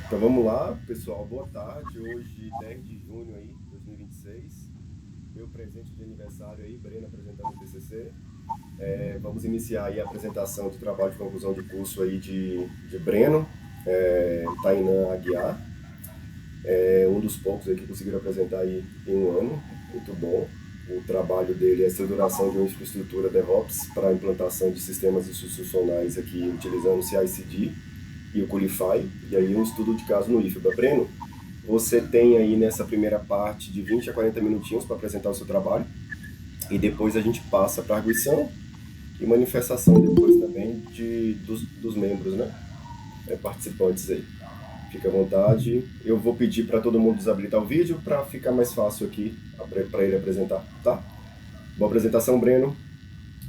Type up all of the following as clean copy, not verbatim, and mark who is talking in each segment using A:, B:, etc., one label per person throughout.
A: Então vamos lá, pessoal, boa tarde. Hoje, 10 de junho aí, 2026. Meu presente de aniversário aí, Breno apresentando o TCC. Vamos iniciar aí a apresentação do trabalho de conclusão de curso aí de Breno, Tainan Aguiar. É um dos poucos aí que conseguiram apresentar aí em um ano, muito bom. O trabalho dele é a estruturação de uma infraestrutura DevOps para a implantação de sistemas institucionais aqui utilizando o CI/CD e o Qualify, e aí um estudo de caso no IFBA. Breno, você tem aí nessa primeira parte de 20 a 40 minutinhos para apresentar o seu trabalho, e depois a gente passa para a arguição e manifestação depois também dos membros, né? Participantes aí. Fica à vontade. Eu vou pedir para todo mundo desabilitar o vídeo para ficar mais fácil aqui para ele apresentar, tá? Boa apresentação, Breno.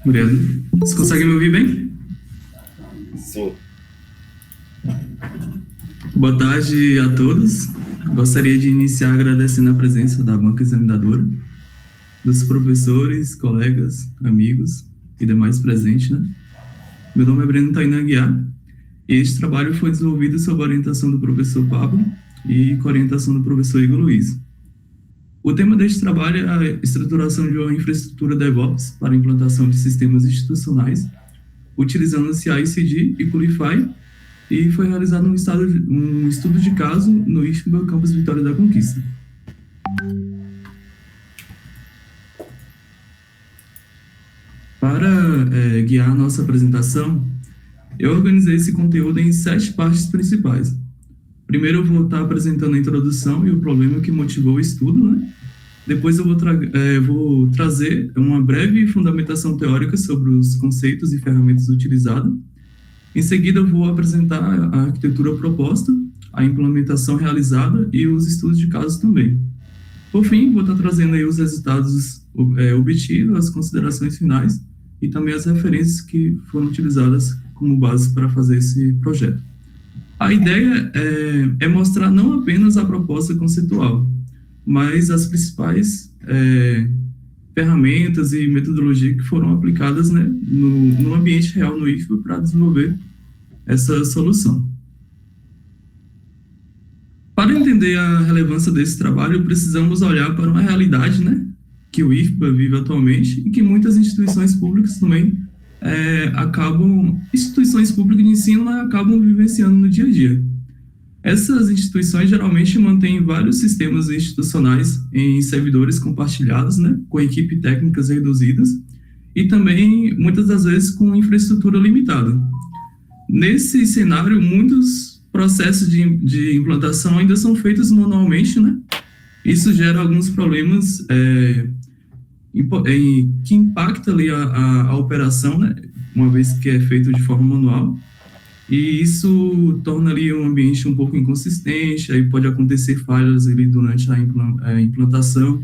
B: Beleza. Vocês conseguem me ouvir bem?
A: Sim.
B: Boa tarde a todos. Gostaria de iniciar agradecendo a presença da banca examinadora, dos professores, colegas, amigos e demais presentes, né? Meu nome é Breno Tainan Aguiar e este trabalho foi desenvolvido sob a orientação do professor Pablo e com a orientação do professor Igor Luiz. O tema deste trabalho é a estruturação de uma infraestrutura DevOps para a implantação de sistemas institucionais, utilizando CI/CD e Qualify, e foi realizado um estudo de caso no IFBA Campus Vitória da Conquista. Para guiar a nossa apresentação, eu organizei esse conteúdo em 7 partes principais. Primeiro eu vou estar apresentando a introdução e o problema que motivou o estudo, né? Depois eu vou trazer uma breve fundamentação teórica sobre os conceitos e ferramentas utilizadas. Em seguida, eu vou apresentar a arquitetura proposta, a implementação realizada e os estudos de casos também. Por fim, vou estar trazendo aí os resultados obtidos, as considerações finais e também as referências que foram utilizadas como base para fazer esse projeto. A ideia é mostrar não apenas a proposta conceitual, mas as principais ferramentas e metodologias que foram aplicadas, né, no ambiente real no IFBA para desenvolver essa solução. Para entender a relevância desse trabalho, precisamos olhar para uma realidade, né, que o IFBA vive atualmente e que muitas instituições públicas também instituições públicas de ensino, né, acabam vivenciando no dia a dia. Essas instituições geralmente mantêm vários sistemas institucionais em servidores compartilhados, né, com equipes técnicas reduzidas e também, muitas das vezes, com infraestrutura limitada. Nesse cenário, muitos processos de implantação ainda são feitos manualmente, né? Isso gera alguns problemas que impactam ali a operação, né, uma vez que é feito de forma manual. E isso torna ali um ambiente um pouco inconsistente, aí pode acontecer falhas ali durante a implantação,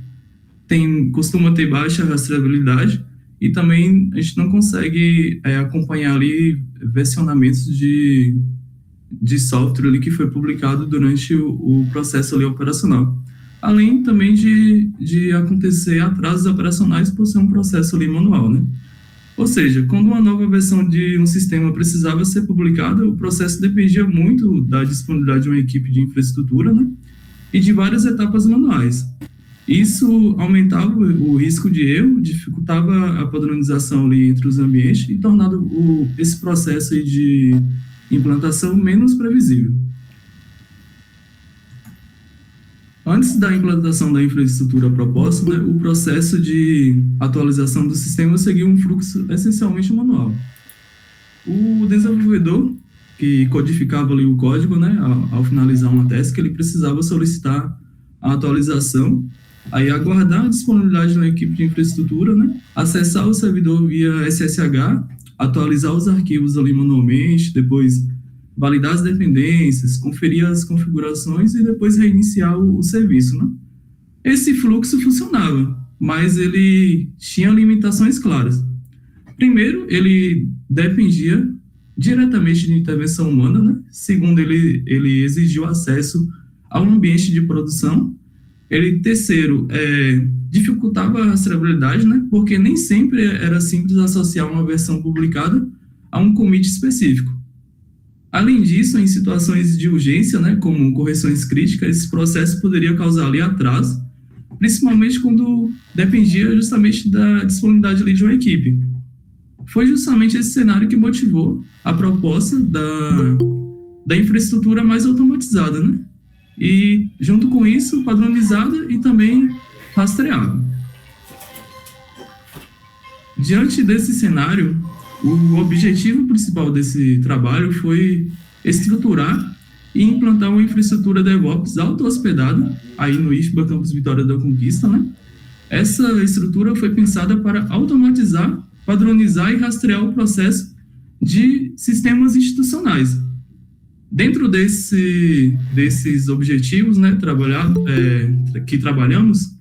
B: costuma ter baixa rastreabilidade, e também a gente não consegue acompanhar ali versionamentos de software ali que foi publicado durante o processo ali operacional. Além também de acontecer atrasos operacionais por ser um processo ali manual, né? Ou seja, quando uma nova versão de um sistema precisava ser publicada, o processo dependia muito da disponibilidade de uma equipe de infraestrutura, né, e de várias etapas manuais. Isso aumentava o risco de erro, dificultava a padronização ali entre os ambientes e tornava esse processo aí de implantação menos previsível. Antes da implantação da infraestrutura proposta, né, o processo de atualização do sistema seguia um fluxo essencialmente manual. O desenvolvedor, que codificava ali o código, né, ao finalizar uma task, ele precisava solicitar a atualização, aí aguardar a disponibilidade da equipe de infraestrutura, né, acessar o servidor via SSH, atualizar os arquivos ali manualmente, depois validar as dependências, conferir as configurações e depois reiniciar o serviço, né? Esse fluxo funcionava, mas ele tinha limitações claras. Primeiro, ele dependia diretamente de intervenção humana, né? Segundo, ele exigiu acesso a um ambiente de produção. Terceiro, dificultava a rastreabilidade, né? Porque nem sempre era simples associar uma versão publicada a um commit específico. Além disso, em situações de urgência, né, como correções críticas, esse processo poderia causar ali atraso, principalmente quando dependia justamente da disponibilidade ali de uma equipe. Foi justamente esse cenário que motivou a proposta da infraestrutura mais automatizada, né? E, junto com isso, padronizada e também rastreável. Diante desse cenário, o objetivo principal desse trabalho foi estruturar e implantar uma infraestrutura DevOps auto-hospedada, aí no IFBA Campus Vitória da Conquista, né? Essa estrutura foi pensada para automatizar, padronizar e rastrear o processo de sistemas institucionais. Dentro desses objetivos, né, que trabalhamos,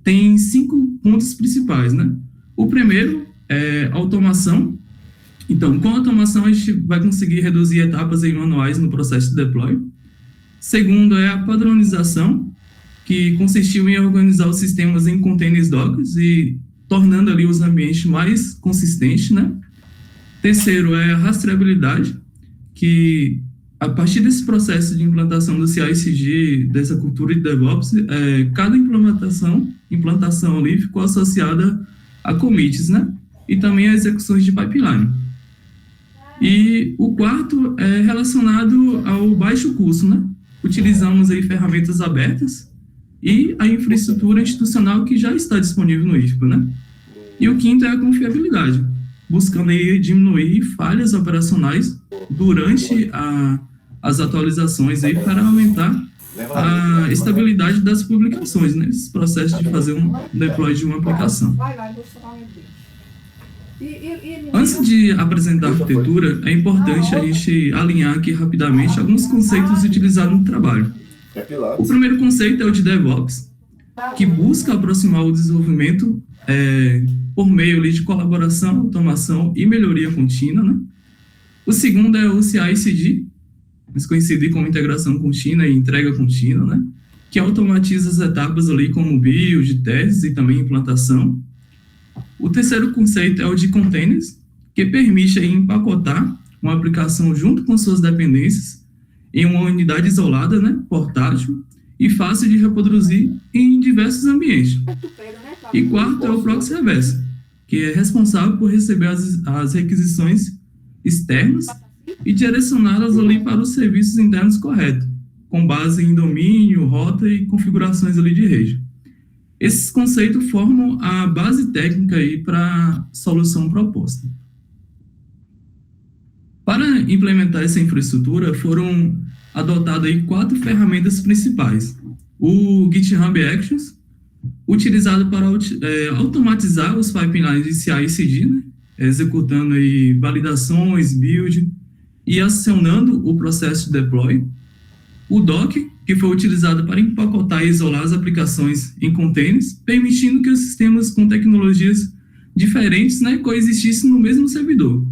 B: tem 5 pontos principais, né? O primeiro é automação. Então, com a automação, a gente vai conseguir reduzir etapas em manuais no processo de deploy. Segundo é a padronização, que consistiu em organizar os sistemas em containers Docker e tornando ali os ambientes mais consistentes, né? Terceiro é a rastreabilidade, que a partir desse processo de implantação do CI/CD, dessa cultura de DevOps, cada implantação ali ficou associada a commits, né? E também a execuções de pipeline. E o quarto é relacionado ao baixo custo, né? Utilizamos aí ferramentas abertas e a infraestrutura institucional que já está disponível no IFPA, né? E o quinto é a confiabilidade, buscando aí diminuir falhas operacionais durante as atualizações aí para aumentar a estabilidade das publicações, né? Esse processo de fazer um deploy de uma aplicação. Antes de apresentar a arquitetura, é importante a gente alinhar aqui rapidamente alguns conceitos utilizados no trabalho. O primeiro conceito é o de DevOps, que busca aproximar o desenvolvimento por meio ali de colaboração, automação e melhoria contínua, né? O segundo é o CI/CD, mais conhecido como integração contínua e entrega contínua, né? Que automatiza as etapas ali como build, testes e também implantação. O terceiro conceito é o de containers, que permite aí empacotar uma aplicação junto com suas dependências em uma unidade isolada, né, portátil e fácil de reproduzir em diversos ambientes. E quarto é o proxy reverse, que é responsável por receber as requisições externas e direcioná-las ali para os serviços internos corretos, com base em domínio, rota e configurações ali de rede. Esses conceitos formam a base técnica aí para a solução proposta. Para implementar essa infraestrutura, foram adotadas aí 4 ferramentas principais. O GitHub Actions, utilizado para automatizar os pipelines de CI/CD, né? Executando aí validações, build e acionando o processo de deploy. O Docker, que foi utilizado para empacotar e isolar as aplicações em containers, permitindo que os sistemas com tecnologias diferentes, né, coexistissem no mesmo servidor.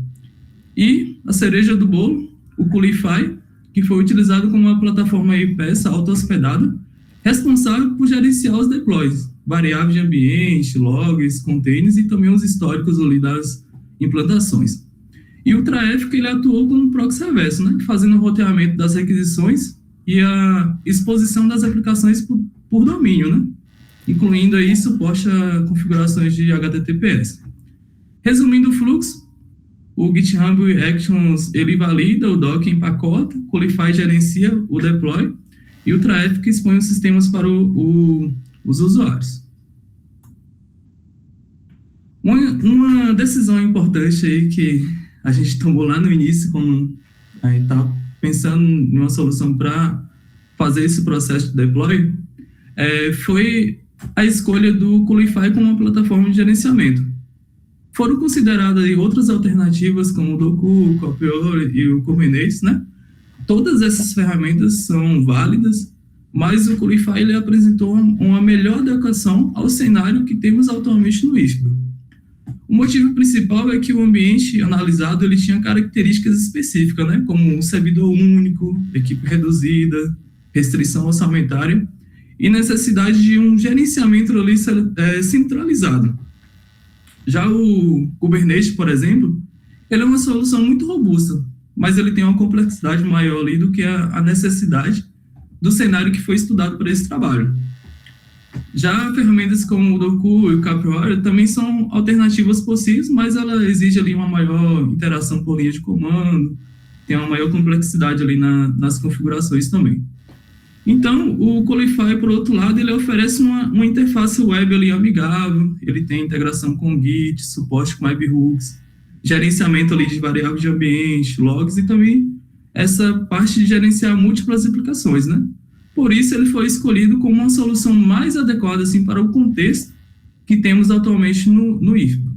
B: E a cereja do bolo, o Qlify, que foi utilizado como uma plataforma IPS auto-hospedada, responsável por gerenciar os deploys, variáveis de ambiente, logs, containers e também os históricos ali das implantações. E o Traeffic, ele atuou como proxy reverso, né, fazendo o roteamento das requisições e a exposição das aplicações por domínio, né? Incluindo aí suporte a configurações de HTTPS. Resumindo o fluxo, o GitHub Actions ele valida, o Docker empacota, o Qlify gerencia o deploy e o Traeffic expõe os sistemas para os usuários. Uma decisão importante aí que a gente tomou lá no início, quando a gente estava pensando em uma solução para fazer esse processo de deploy, foi a escolha do Qlify como uma plataforma de gerenciamento. Foram consideradas aí outras alternativas, como o Docker, o Copilot e o Kubernetes, né? Todas essas ferramentas são válidas, mas o Qlify ele apresentou uma melhor adequação ao cenário que temos atualmente no IFBA. O motivo principal é que o ambiente analisado ele tinha características específicas, né, como um servidor único, equipe reduzida, restrição orçamentária e necessidade de um gerenciamento ali, centralizado. Já o Kubernetes, por exemplo, ele é uma solução muito robusta, mas ele tem uma complexidade maior ali do que a necessidade do cenário que foi estudado para esse trabalho. Já ferramentas como o Doku e o Capriora também são alternativas possíveis, mas ela exige ali uma maior interação por linha de comando, tem uma maior complexidade ali nas configurações também. Então, o Qualify, por outro lado, ele oferece uma interface web ali amigável, ele tem integração com Git, suporte com webhooks, gerenciamento ali de variáveis de ambiente, logs e também essa parte de gerenciar múltiplas aplicações, né? Por isso, ele foi escolhido como uma solução mais adequada assim, para o contexto que temos atualmente no IFPA.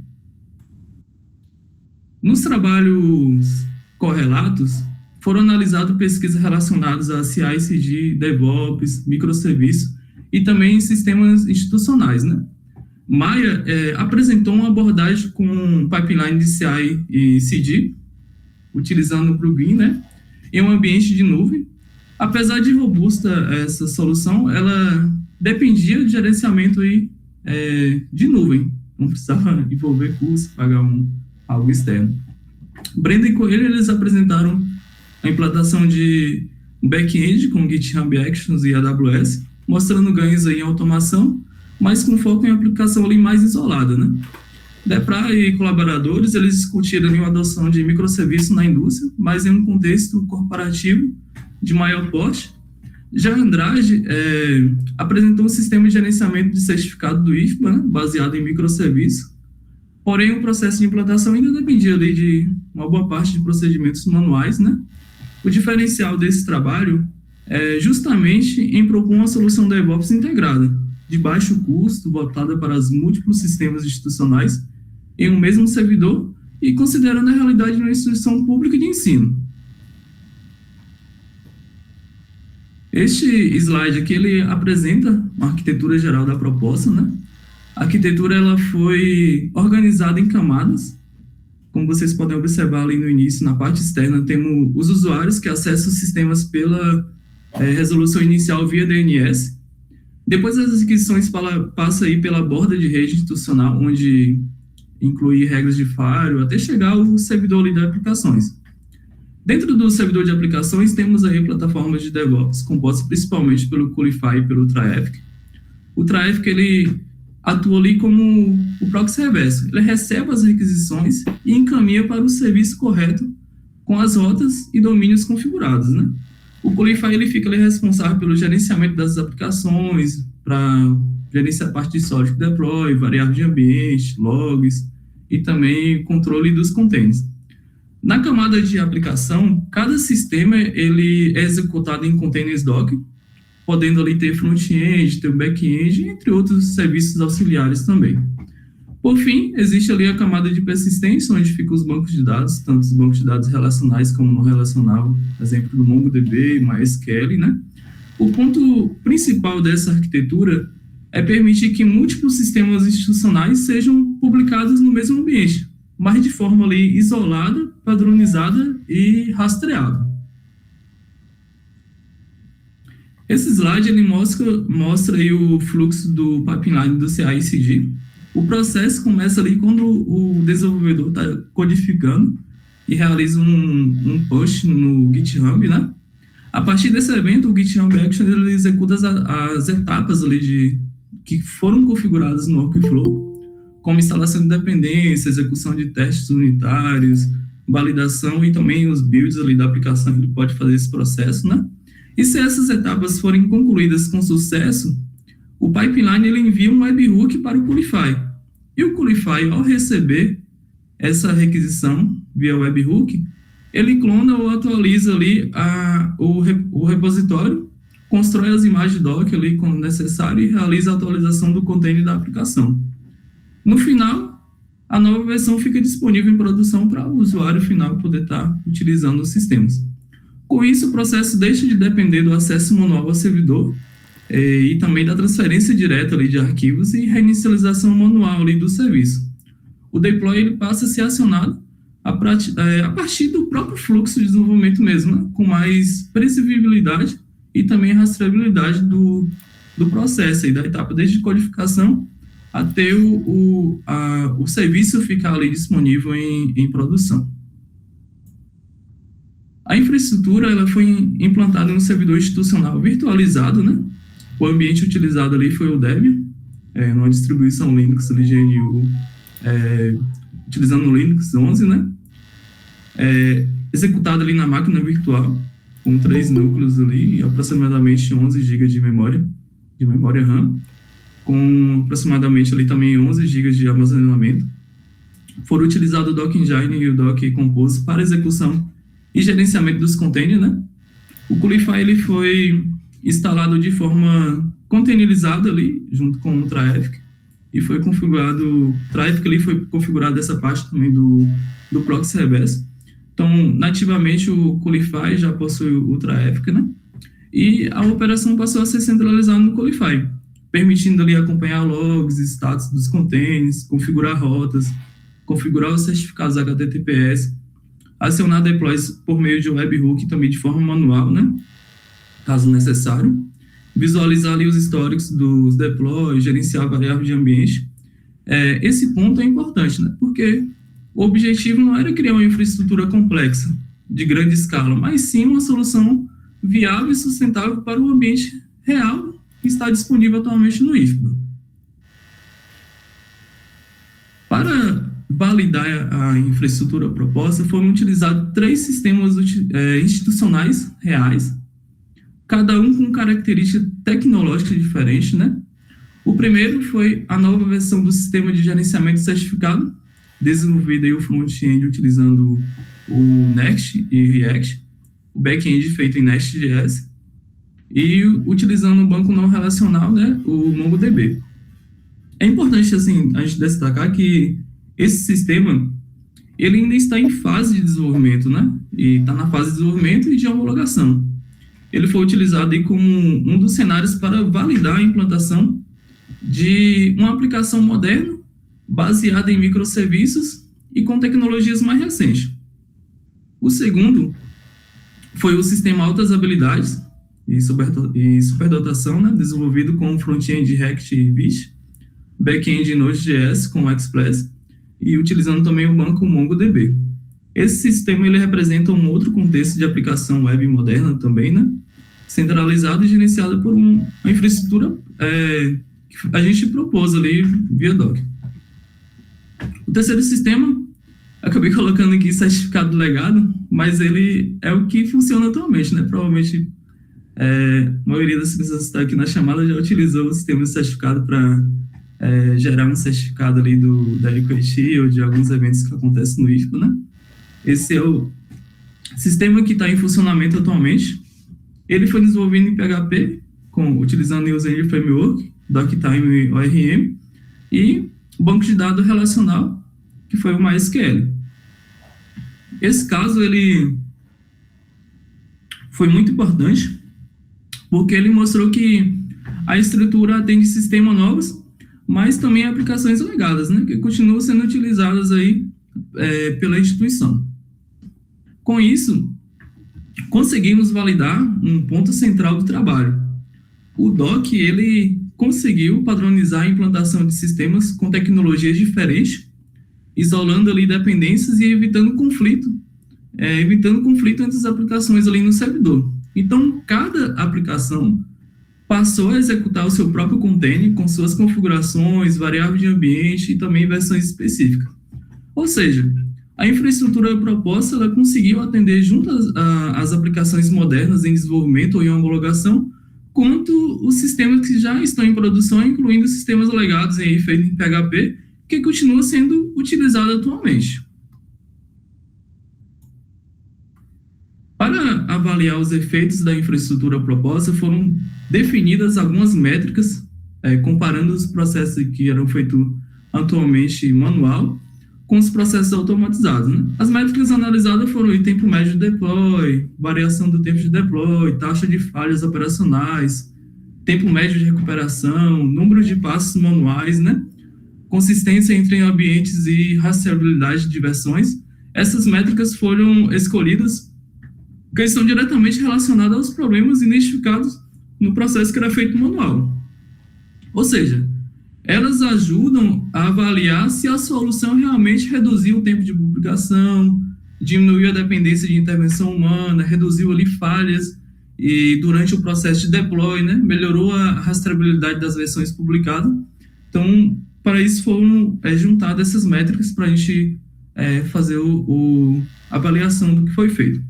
B: Nos trabalhos correlatos, foram analisadas pesquisas relacionadas a CI/CD, DevOps, microserviços e também sistemas institucionais, né? Maia apresentou uma abordagem com pipeline de CI e CD, utilizando o plugin, né, em um ambiente de nuvem. Apesar de robusta essa solução, ela dependia de gerenciamento de nuvem, não precisava envolver custo, pagar algo externo. Brenda e Coelho, eles apresentaram a implantação de um back-end com GitHub Actions e AWS, mostrando ganhos em automação, mas com foco em aplicação ali mais isolada, né? Depra e colaboradores, eles discutiram ali a adoção de microserviços na indústria, mas em um contexto corporativo de maior porte. Já Andrade apresentou um sistema de gerenciamento de certificado do IFPA, né, baseado em microserviços, porém o processo de implantação ainda dependia ali de uma boa parte de procedimentos manuais, né? O diferencial desse trabalho é justamente em propor uma solução DevOps integrada, de baixo custo, voltada para os múltiplos sistemas institucionais em um mesmo servidor e considerando a realidade de uma instituição pública de ensino. Este slide aqui, ele apresenta uma arquitetura geral da proposta, né? A arquitetura, ela foi organizada em camadas. Como vocês podem observar ali no início, na parte externa, temos os usuários que acessam os sistemas pela resolução inicial via DNS. Depois as requisições passam aí pela borda de rede institucional, onde inclui regras de firewall, até chegar ao servidor ali de aplicações. Dentro do servidor de aplicações, temos aí plataformas de DevOps, compostas principalmente pelo Qualify e pelo Traffic. O Traffic, ele atua ali como o proxy reverso. Ele recebe as requisições e encaminha para o serviço correto com as rotas e domínios configurados, né? O Qualify, ele fica ali responsável pelo gerenciamento das aplicações, para gerenciar a parte de software deploy, variáveis de ambiente, logs e também controle dos containers. Na camada de aplicação, cada sistema ele é executado em containers Docker, podendo ali ter front-end, ter back-end, entre outros serviços auxiliares também. Por fim, existe ali a camada de persistência, onde ficam os bancos de dados, tanto os bancos de dados relacionais como não relacional, exemplo do MongoDB, MySQL, né? O ponto principal dessa arquitetura é permitir que múltiplos sistemas institucionais sejam publicados no mesmo ambiente, mas de forma ali isolada, padronizada e rastreada. Esse slide ele mostra aí o fluxo do pipeline do CI/CD. O processo começa ali quando o desenvolvedor está codificando e realiza um push no GitHub, né? A partir desse evento, o GitHub Action ele executa as etapas ali que foram configuradas no workflow, como instalação de dependência, execução de testes unitários, validação e também os builds ali da aplicação, ele pode fazer esse processo, né? E se essas etapas forem concluídas com sucesso, o pipeline ele envia um webhook para o Qualify. E o Qualify, ao receber essa requisição via webhook, ele clona ou atualiza ali o repositório, constrói as imagens Docker ali quando necessário e realiza a atualização do container da aplicação. No final, a nova versão fica disponível em produção para o usuário final poder estar utilizando os sistemas. Com isso, o processo deixa de depender do acesso manual ao servidor e também da transferência direta ali de arquivos e reinicialização manual ali do serviço. O deploy ele passa a ser acionado a partir do próprio fluxo de desenvolvimento mesmo, né? Com mais previsibilidade e também rastreabilidade do processo, aí, da etapa desde codificação até o serviço ficar ali disponível em produção. A infraestrutura ela foi implantada em um servidor institucional virtualizado, né? O ambiente utilizado ali foi o Debian, numa distribuição Linux ali, GNU, utilizando o Linux 11, né? Executado ali na máquina virtual, com 3 núcleos ali, aproximadamente 11 GB de memória RAM, com aproximadamente ali também 11 GB de armazenamento. Foram utilizados o Docker Engine e o Docker Compose para execução e gerenciamento dos containers, né? O Qualify ele foi instalado de forma containerizada ali, junto com o Traffic, e foi configurado, o Traffic ali foi configurado essa parte também do proxy reverso. Então, nativamente, o Qualify já possui o Traffic, né? E a operação passou a ser centralizada no Qualify, permitindo ali acompanhar logs, status dos containers, configurar rotas, configurar os certificados HTTPS, acionar deploys por meio de webhook também de forma manual, né? Caso necessário, visualizar ali os históricos dos deploys, gerenciar variáveis de ambiente. Esse ponto é importante, né? Porque o objetivo não era criar uma infraestrutura complexa, de grande escala, mas sim uma solução viável e sustentável para o ambiente real que está disponível atualmente no IFBA. Para validar a infraestrutura proposta, foram utilizados 3 sistemas institucionais reais, cada um com características tecnológicas diferentes, né? O primeiro foi a nova versão do sistema de gerenciamento certificado, desenvolvido aí o front-end utilizando o Next e React, o back-end feito em Next.js, e utilizando um banco não relacional, né, o MongoDB. É importante, assim, a gente destacar que esse sistema, ele ainda está em fase de desenvolvimento, né, e está na fase de desenvolvimento e de homologação. Ele foi utilizado aí como um dos cenários para validar a implantação de uma aplicação moderna, baseada em microserviços e com tecnologias mais recentes. O segundo foi o sistema Altas Habilidades e Superdotação, né, desenvolvido com front-end React e Vite, back-end Node.js com Express e utilizando também o banco MongoDB. Esse sistema ele representa um outro contexto de aplicação web moderna também, né, centralizado e gerenciado por uma infraestrutura que a gente propôs ali via Docker. O terceiro sistema, acabei colocando aqui certificado legado, mas ele é o que funciona atualmente, né? Provavelmente a maioria das pessoas que está aqui na chamada já utilizou o sistema de certificado para gerar um certificado ali da Equity ou de alguns eventos que acontecem no IFBA, né? Esse é o sistema que está em funcionamento atualmente. Ele foi desenvolvido em PHP, utilizando o User Framework, Doctime e ORM, e o banco de dados relacional, que foi o MySQL. Esse caso, ele foi muito importante, porque ele mostrou que a estrutura atende sistemas novos, mas também aplicações legadas, né, que continuam sendo utilizadas aí pela instituição. Com isso, conseguimos validar um ponto central do trabalho. O DOC, ele conseguiu padronizar a implantação de sistemas com tecnologias diferentes, isolando ali dependências e evitando conflito entre as aplicações ali no servidor. Então, cada aplicação passou a executar o seu próprio container com suas configurações, variáveis de ambiente e também versões específicas. Ou seja, a infraestrutura proposta ela conseguiu atender junto às aplicações modernas em desenvolvimento ou em homologação, quanto os sistemas que já estão em produção, incluindo sistemas legados aí, feitos em PHP, que continua sendo utilizado atualmente. Para avaliar os efeitos da infraestrutura proposta, foram definidas algumas métricas, comparando os processos que eram feitos atualmente manual com os processos automatizados, né? As métricas analisadas foram o tempo médio de deploy, variação do tempo de deploy, taxa de falhas operacionais, tempo médio de recuperação, número de passos manuais, né? Consistência entre ambientes e rastreabilidade de versões. Essas métricas foram escolhidas porque estão diretamente relacionadas aos problemas identificados no processo que era feito manual. Ou seja, elas ajudam a avaliar se a solução realmente reduziu o tempo de publicação, diminuiu a dependência de intervenção humana, reduziu ali falhas e durante o processo de deploy, né, melhorou a rastreabilidade das versões publicadas. Então, para isso foram juntadas essas métricas para a gente fazer a avaliação do que foi feito.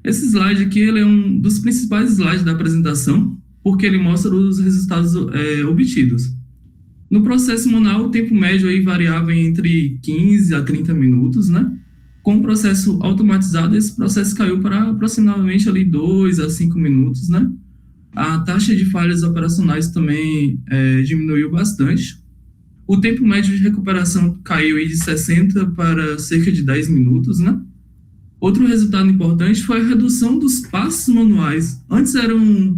B: Esse slide aqui ele é um dos principais slides da apresentação, porque ele mostra os resultados obtidos. No processo manual, o tempo médio aí variava entre 15 a 30 minutos, né? Com o processo automatizado, esse processo caiu para aproximadamente ali 2 a 5 minutos, né? A taxa de falhas operacionais também diminuiu bastante. O tempo médio de recuperação caiu aí de 60 para cerca de 10 minutos, né? Outro resultado importante foi a redução dos passos manuais. Antes eram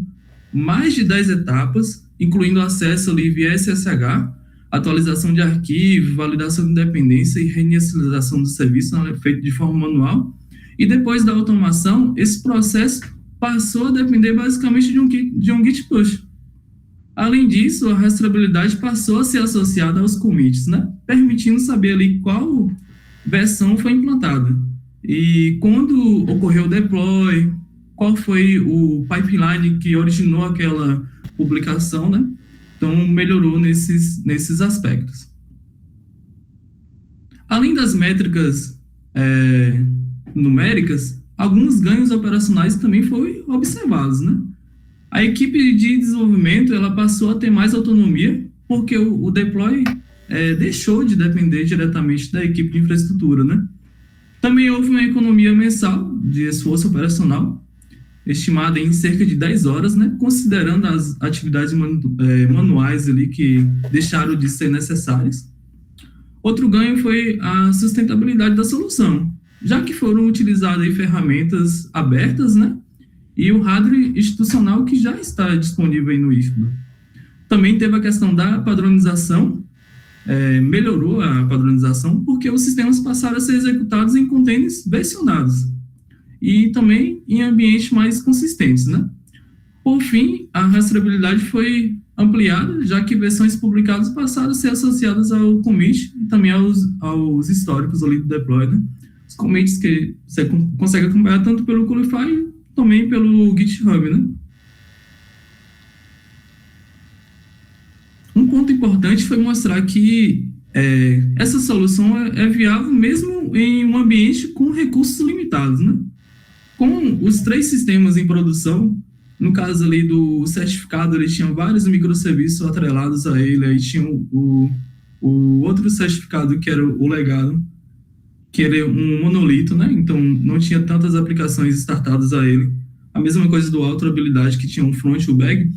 B: mais de 10 etapas, incluindo acesso ali via SSH, atualização de arquivo, validação de independência e reinicialização do serviço, feito de forma manual. E depois da automação, esse processo passou a depender basicamente de um Git push. Além disso, a rastreabilidade passou a ser associada aos commits, né? Permitindo saber ali qual versão foi implantada. E quando ocorreu o deploy, qual foi o pipeline que originou aquela publicação, né? Então, melhorou nesses aspectos. Além das métricas numéricas, alguns ganhos operacionais também foram observados, né? A equipe de desenvolvimento ela passou a ter mais autonomia, porque o deploy deixou de depender diretamente da equipe de infraestrutura, né? Também houve uma economia mensal de esforço operacional, estimada em cerca de 10 horas, né, considerando as atividades manuais ali que deixaram de ser necessárias. Outro ganho foi a sustentabilidade da solução, já que foram utilizadas ferramentas abertas, né, e o hardware institucional que já está disponível aí no IFBA. Também teve a questão da padronização, melhorou a padronização, porque os sistemas passaram a ser executados em containers versionados e também em ambientes mais consistentes, né? Por fim, a rastreabilidade foi ampliada, já que versões publicadas passaram a ser associadas ao commit e também aos históricos ali do deploy, né? Os commits que você consegue acompanhar tanto pelo Qualify e também pelo GitHub, né? Um ponto importante foi mostrar que essa solução é viável mesmo em um ambiente com recursos limitados, né? Com os 3 sistemas em produção, no caso ali do certificado, ele tinha vários microserviços atrelados a ele, aí tinha o outro certificado que era o legado, que ele é um monolito, né? Então não tinha tantas aplicações startadas a ele. A mesma coisa do Autorabilidade, que tinha um front e um back.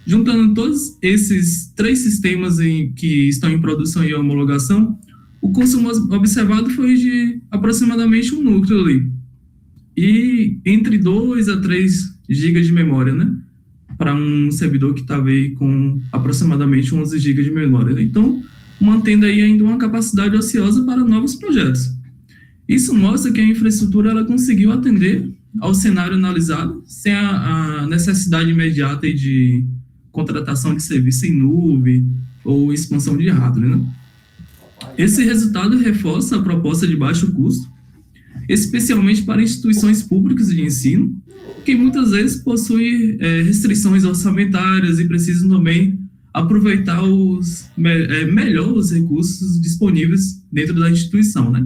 B: Juntando todos esses 3 sistemas que estão em produção e homologação, o consumo observado foi de aproximadamente um núcleo ali. E entre 2 a 3 GB de memória, né? Para um servidor que estava aí com aproximadamente 11 GB de memória, né? Então, mantendo aí ainda uma capacidade ociosa para novos projetos. Isso mostra que a infraestrutura ela conseguiu atender ao cenário analisado sem a necessidade imediata de contratação de serviço em nuvem ou expansão de hardware, né? Esse resultado reforça a proposta de baixo custo, especialmente para instituições públicas de ensino, que muitas vezes possuem restrições orçamentárias e precisam também aproveitar melhor os recursos disponíveis dentro da instituição, né?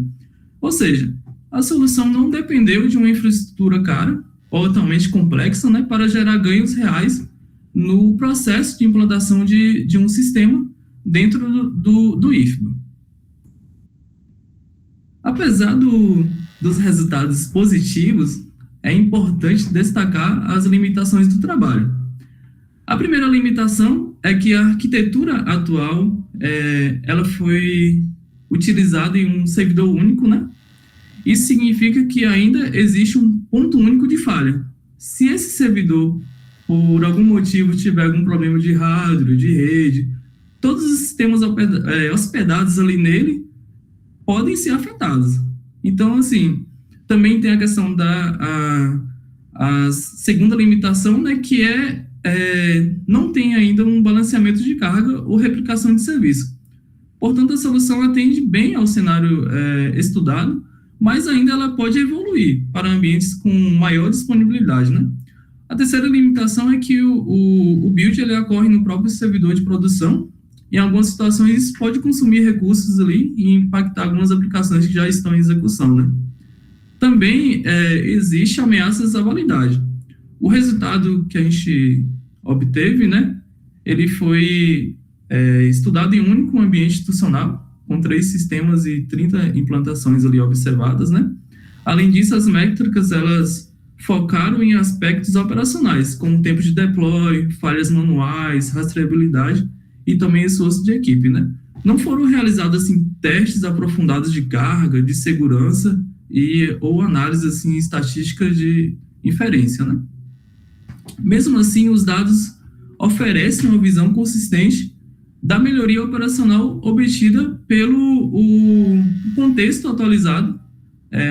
B: Ou seja, a solução não dependeu de uma infraestrutura cara ou altamente complexa, né, para gerar ganhos reais no processo de implantação de um sistema dentro do IFBA. Apesar dos resultados positivos, é importante destacar as limitações do trabalho. A primeira limitação é que a arquitetura atual ela foi utilizada em um servidor único, né? Isso significa que ainda existe um ponto único de falha. Se esse servidor, por algum motivo, tiver algum problema de hardware, de rede, todos os sistemas hospedados ali nele podem ser afetados. Então, assim, também tem a questão a segunda limitação, né, que não tem ainda um balanceamento de carga ou replicação de serviço. Portanto, a solução atende bem ao cenário estudado, mas ainda ela pode evoluir para ambientes com maior disponibilidade, né? A terceira limitação é que o build ele ocorre no próprio servidor de produção. Em algumas situações, isso pode consumir recursos ali e impactar algumas aplicações que já estão em execução, né? Também existe ameaças à validade. O resultado que a gente obteve, né? Ele foi estudado em um único ambiente institucional, com 3 sistemas e 30 implantações ali observadas, né? Além disso, as métricas, elas focaram em aspectos operacionais, como tempo de deploy, falhas manuais, rastreabilidade e também esforço de equipe, né? Não foram realizados, assim, testes aprofundados de carga, de segurança ou análise, assim, estatística de inferência, né? Mesmo assim, os dados oferecem uma visão consistente da melhoria operacional obtida pelo contexto atualizado,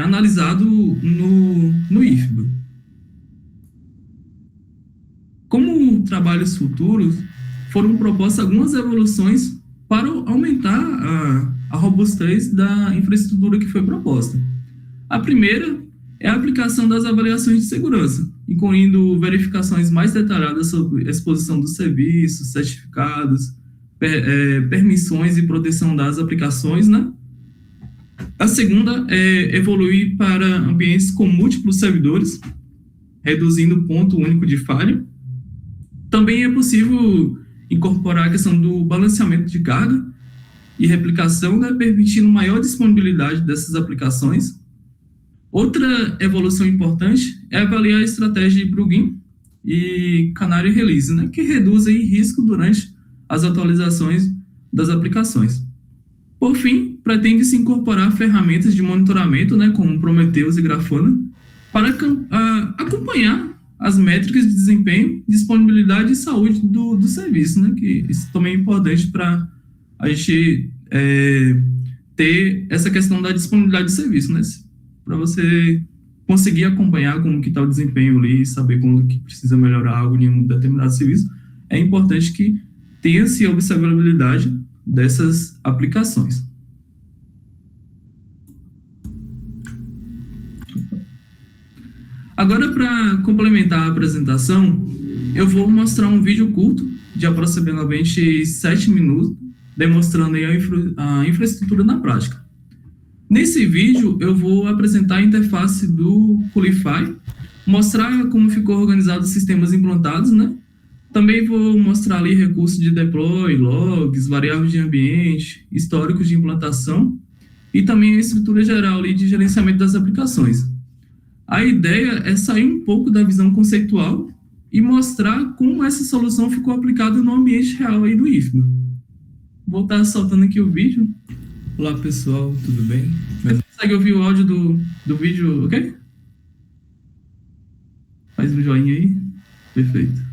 B: analisado no IFBA. Como trabalhos futuros, foram propostas algumas evoluções para aumentar a robustez da infraestrutura que foi proposta. A primeira é a aplicação das avaliações de segurança, incluindo verificações mais detalhadas sobre a exposição dos serviços, certificados, permissões e proteção das aplicações, né? A segunda é evoluir para ambientes com múltiplos servidores, reduzindo o ponto único de falha. Também é possível incorporar a questão do balanceamento de carga e replicação, né, permitindo maior disponibilidade dessas aplicações. Outra evolução importante é avaliar a estratégia de plugin e Canary Release, né, que reduz aí risco durante as atualizações das aplicações. Por fim, pretende-se incorporar ferramentas de monitoramento, né, como Prometheus e Grafana, para acompanhar as métricas de desempenho, disponibilidade e saúde do serviço, né, que isso também é importante para a gente ter essa questão da disponibilidade de serviço, né, para você conseguir acompanhar como que está o desempenho ali, saber quando que precisa melhorar algo em um determinado serviço. É importante que tenha-se a observabilidade dessas aplicações. Agora, para complementar a apresentação, eu vou mostrar um vídeo curto de aproximadamente 7 minutos, demonstrando aí a infraestrutura na prática. Nesse vídeo, eu vou apresentar a interface do Qulify, mostrar como ficou organizado os sistemas implantados, né? Também vou mostrar ali recursos de deploy, logs, variáveis de ambiente, históricos de implantação e também a estrutura geral ali de gerenciamento das aplicações. A ideia é sair um pouco da visão conceitual e mostrar como essa solução ficou aplicada no ambiente real aí do IFBA. Vou estar soltando aqui o vídeo.
C: Olá pessoal, tudo bem?
B: Você consegue ouvir o áudio do vídeo, ok? Faz um joinha aí. Perfeito.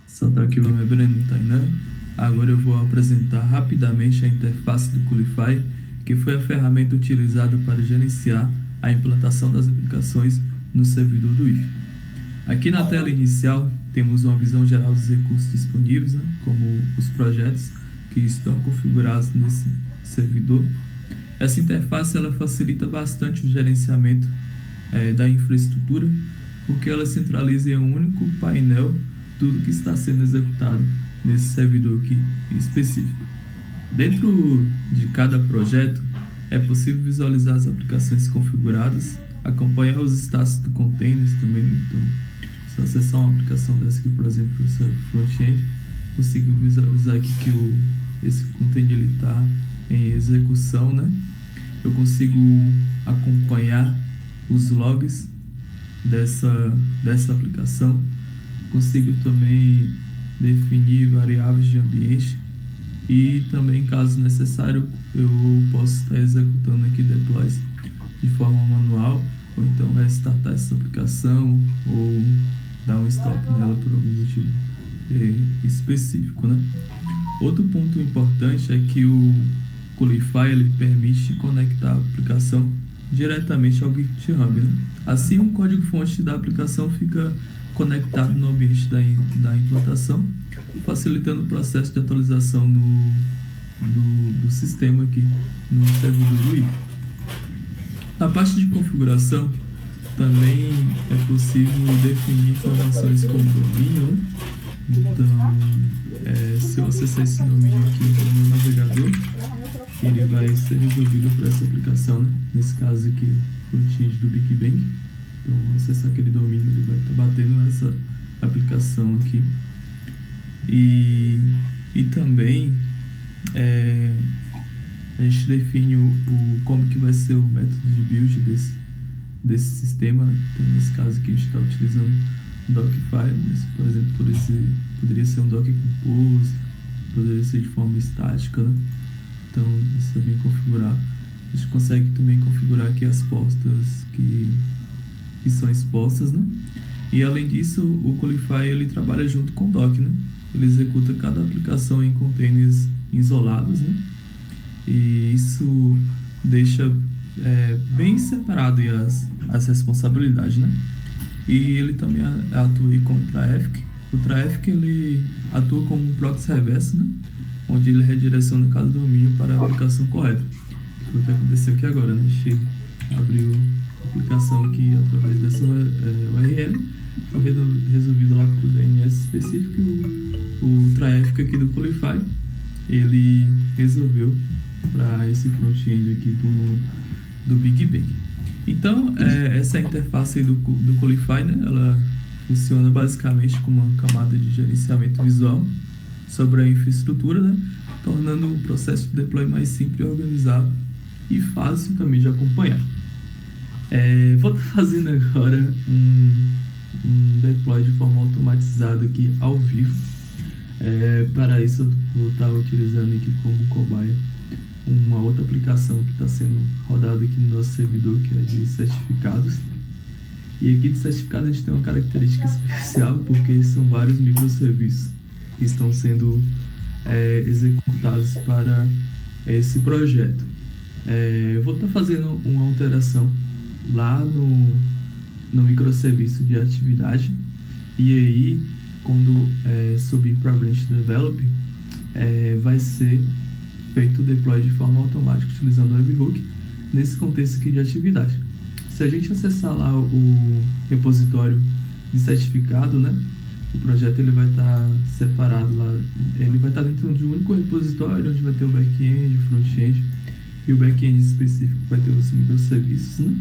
C: Soltar aqui, meu nome é Breno Tainan. Agora eu vou apresentar rapidamente a interface do Qulify, que foi a ferramenta utilizada para gerenciar a implantação das aplicações no servidor do IFBA. Aqui na tela inicial temos uma visão geral dos recursos disponíveis, né, como os projetos que estão configurados nesse servidor. Essa interface ela facilita bastante o gerenciamento da infraestrutura, porque ela centraliza em um único painel tudo que está sendo executado nesse servidor aqui específico. Dentro de cada projeto, é possível visualizar as aplicações configuradas, acompanhar os status do containers também. Então, se eu acessar uma aplicação dessa aqui, por exemplo, o front-end, consigo visualizar aqui que esse container está em execução, né? Eu consigo acompanhar os logs dessa aplicação. Consigo também definir variáveis de ambiente e também, caso necessário, eu posso estar executando aqui deploys de forma manual, ou então restartar essa aplicação ou dar um stop nela por algum motivo específico, né? Outro ponto importante é que o Qulify ele permite conectar a aplicação diretamente ao GitHub, né? Assim, o código-fonte da aplicação fica conectado no ambiente da implantação, facilitando o processo de atualização do sistema aqui no servidor do IFBA. Na parte de configuração, também é possível definir informações como domínio, né? Então, se eu acessar esse domínio aqui no meu navegador, ele vai ser resolvido por essa aplicação, né? Nesse caso aqui, front-end do Big Bang. Então, acessar aquele domínio, ele vai estar batendo nessa aplicação aqui. E também a gente define como que vai ser o método de build desse sistema, né? Então, nesse caso aqui, a gente está utilizando Dockfile, mas, por exemplo, poderia ser um Docker Compose, poderia ser de forma estática, né? Então, isso também configurar. A gente consegue também configurar aqui as postas que são expostas, né? E além disso, o Qualify ele trabalha junto com o Docker, né? Ele executa cada aplicação em containers isolados, né? E isso deixa bem separado as responsabilidades, né? E ele também atua aí com o Traffic. O Traffic ele atua como um proxy reverso, né? Onde ele redireciona cada domínio para a aplicação correta. Foi o que aconteceu aqui agora, né? A gente abriu a aplicação aqui através dessa URL, foi resolvido lá para o DNS específico, e o Traffic aqui do Qualify, ele resolveu para esse front-end aqui do Big Bang. Então, essa interface aí do Qualify, né? Ela funciona basicamente como uma camada de gerenciamento visual sobre a infraestrutura, né? Tornando o processo de deploy mais simples, organizado e fácil também de acompanhar. Vou estar fazendo agora um deploy de forma automatizada aqui ao vivo. Para isso eu vou estar utilizando aqui como cobaia uma outra aplicação que está sendo rodada aqui no nosso servidor, que é de certificados. E aqui de certificado a gente tem uma característica especial, porque são vários microserviços que estão sendo executados para esse projeto. Vou estar fazendo uma alteração lá no microserviço de atividade, e aí quando subir para Branch Develop, vai ser feito o deploy de forma automática utilizando o webhook nesse contexto aqui de atividade. Se a gente acessar lá o repositório de certificado, né, o projeto ele vai estar separado lá, ele vai estar dentro de um único repositório, onde vai ter o back-end, o front-end, e o back-end específico vai ter os microserviços, né?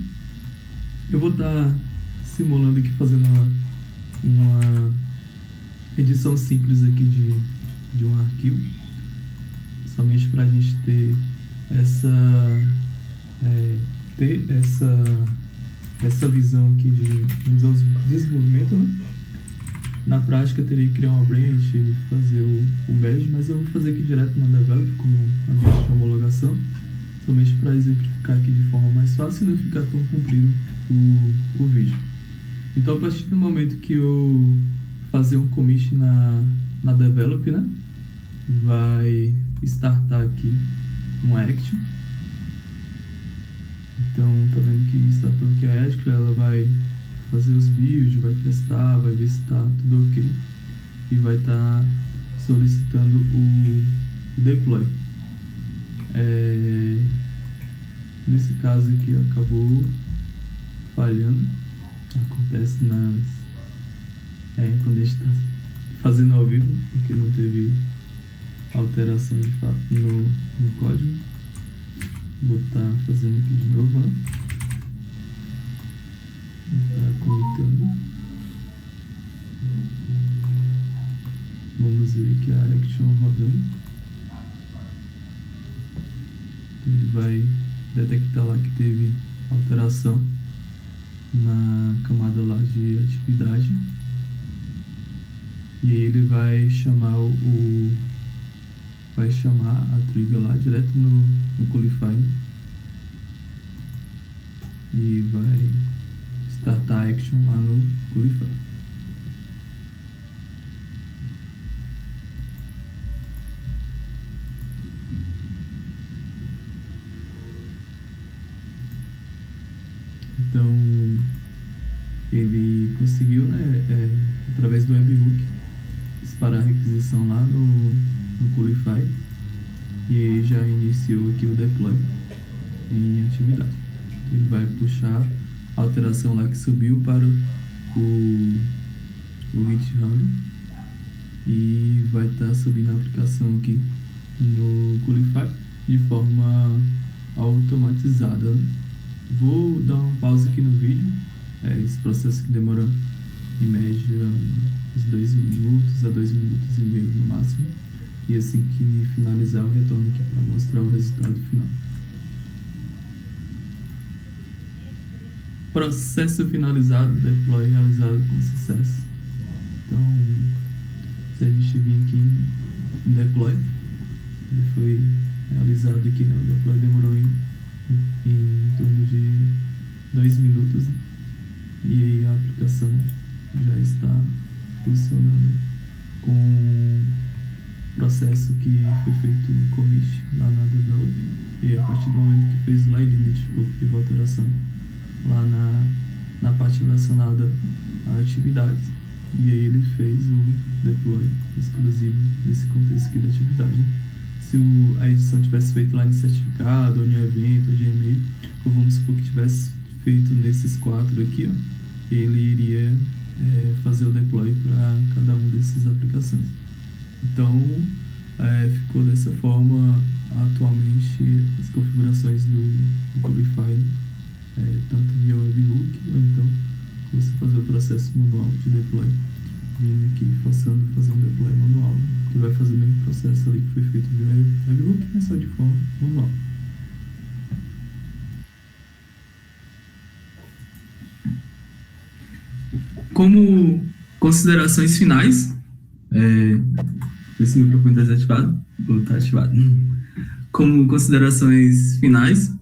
C: Eu vou estar simulando aqui, fazendo uma edição simples aqui de um arquivo, somente para a gente ter essa visão aqui de desenvolvimento, né? Na prática, eu teria que criar uma branch e fazer o merge, mas eu vou fazer aqui direto na Develop, como ambiente de homologação, somente para exemplificar aqui de forma mais fácil e não ficar tão comprido o vídeo. Então, a partir do momento que eu fazer um commit na Develop, né, vai startar aqui um action. Então, tá vendo que startou aqui a action, ela vai fazer os builds, vai testar, vai ver se tá tudo ok, e vai estar solicitando o deploy. Nesse caso aqui acabou falhando, acontece quando a gente está fazendo ao vivo, porque não teve alteração de fato no código. Vou estar fazendo aqui de novo, né? Está comentando. Vamos ver aqui a action rodando. Ele vai detectar lá que teve alteração na camada lá de atividade, e aí ele vai chamar a trigger lá direto no Qualify, e vai startar a action lá no Qualify. Então, ele conseguiu, né, através do webhook, disparar a requisição lá no Qualify, e aí já iniciou aqui o deploy em atividade. Ele vai puxar a alteração lá que subiu para o GitHub e vai estar subindo a aplicação aqui no Qulify de forma automatizada. Vou dar uma pausa aqui no vídeo. Esse processo que demora em média uns 2 minutos a 2 minutos e meio no máximo. E assim que finalizar, eu retorno aqui para mostrar o resultado final. Processo finalizado, deploy realizado com sucesso. Então, se a gente vir aqui em deploy, ele foi realizado aqui, né? O deploy demorou em torno de 2 minutos, e aí a aplicação já está funcionando com o processo que foi feito o commit lá na develop, e a partir do momento que fez o lá, ele identificou que teve alteração lá na parte relacionada a atividades, e aí ele fez o deploy exclusivo nesse contexto aqui da atividade. Se a edição tivesse feito lá em certificado, ou em evento, ou de e-mail, ou vamos supor que tivesse feito nesses 4 aqui, ó, ele iria fazer o deploy para cada um dessas aplicações. Então, ficou dessa forma atualmente as configurações do Qulify, tanto via webhook, ou então você fazer o processo manual de deploy, vindo aqui forçando fazer um deploy manual, que vai fazer o mesmo processo ali que foi feito via webhook, mas só de forma manual.
B: Como considerações finais, esse microfone está desativado ou está ativado? Como considerações finais,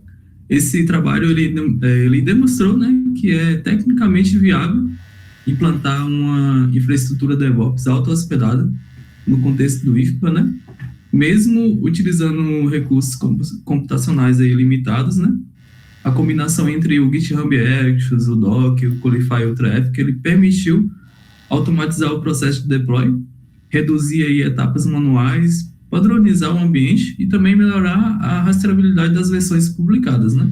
B: esse trabalho ele demonstrou, né, que é tecnicamente viável implantar uma infraestrutura DevOps auto-hospedada no contexto do IFPA, né, mesmo utilizando recursos computacionais aí limitados, né. A combinação entre o GitHub Actions, o Docker, o Qulify e o Traffic, ele permitiu automatizar o processo de deploy, reduzir aí etapas manuais, padronizar o ambiente e também melhorar a rastreabilidade das versões publicadas, né?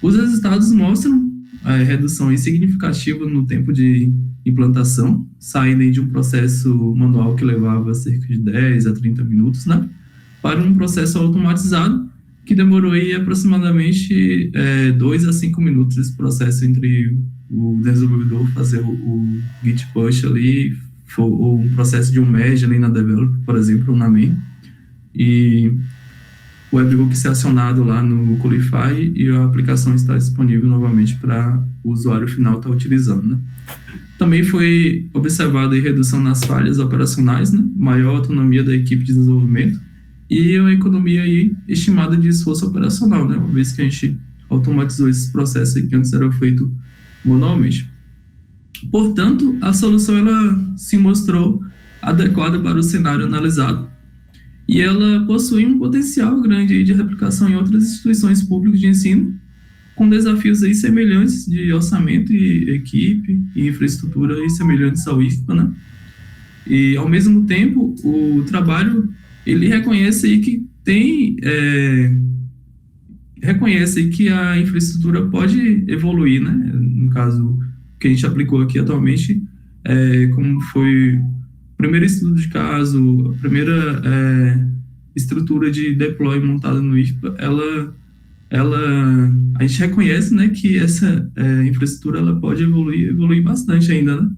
B: Os resultados mostram a redução significativa no tempo de implantação, saindo de um processo manual que levava cerca de 10 a 30 minutos, né, para um processo automatizado que demorou aí aproximadamente 2 a 5 minutos esse processo entre o desenvolvedor fazer o git push ali, ou um processo de um merge ali na develop, por exemplo, ou na main, e o webhook ser acionado lá no Qulify e a aplicação está disponível novamente para o usuário final estar utilizando, né? Também foi observada a redução nas falhas operacionais, né? Maior autonomia da equipe de desenvolvimento e uma economia aí estimada de esforço operacional, né? Uma vez que a gente automatizou esses processos que antes eram feitos manualmente. Portanto, a solução ela se mostrou adequada para o cenário analisado e ela possui um potencial grande de replicação em outras instituições públicas de ensino, com desafios aí semelhantes de orçamento e equipe e infraestrutura aí semelhantes ao IFPA, né? E, ao mesmo tempo, o trabalho, ele reconhece aí que reconhece aí que a infraestrutura pode evoluir, né? No caso que a gente aplicou aqui atualmente, como foi o primeiro estudo de caso, a primeira estrutura de deploy montada no IFPA, a gente reconhece, né, que essa infraestrutura ela pode evoluir bastante ainda, né,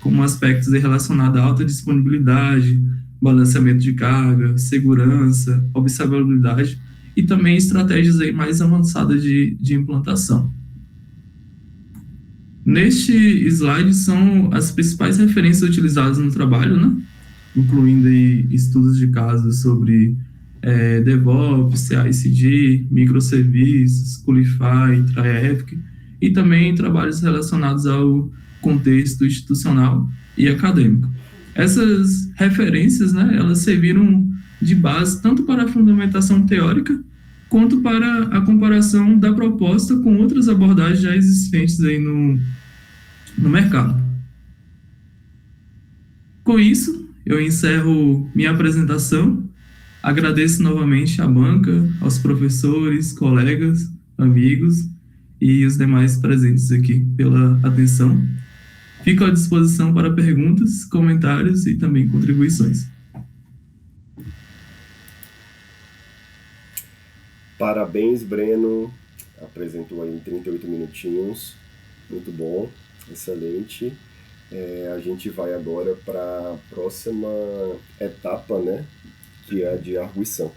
B: como aspectos relacionados à alta disponibilidade, balanceamento de carga, segurança, observabilidade e também estratégias aí mais avançadas de implantação. Neste slide são as principais referências utilizadas no trabalho, né, incluindo aí estudos de casos sobre DevOps, CI/CD, microserviços, Qulify, Traffic, e também trabalhos relacionados ao contexto institucional e acadêmico. Essas referências, né, elas serviram de base tanto para a fundamentação teórica quanto para a comparação da proposta com outras abordagens já existentes aí no mercado. Com isso, eu encerro minha apresentação. Agradeço novamente à banca, aos professores, colegas, amigos, e os demais presentes aqui pela atenção. Fico à disposição para perguntas, comentários e também contribuições.
A: Parabéns, Breno. Apresentou aí em 38 minutinhos. Muito bom, excelente. A gente vai agora para a próxima etapa, né? Que é a de arguição.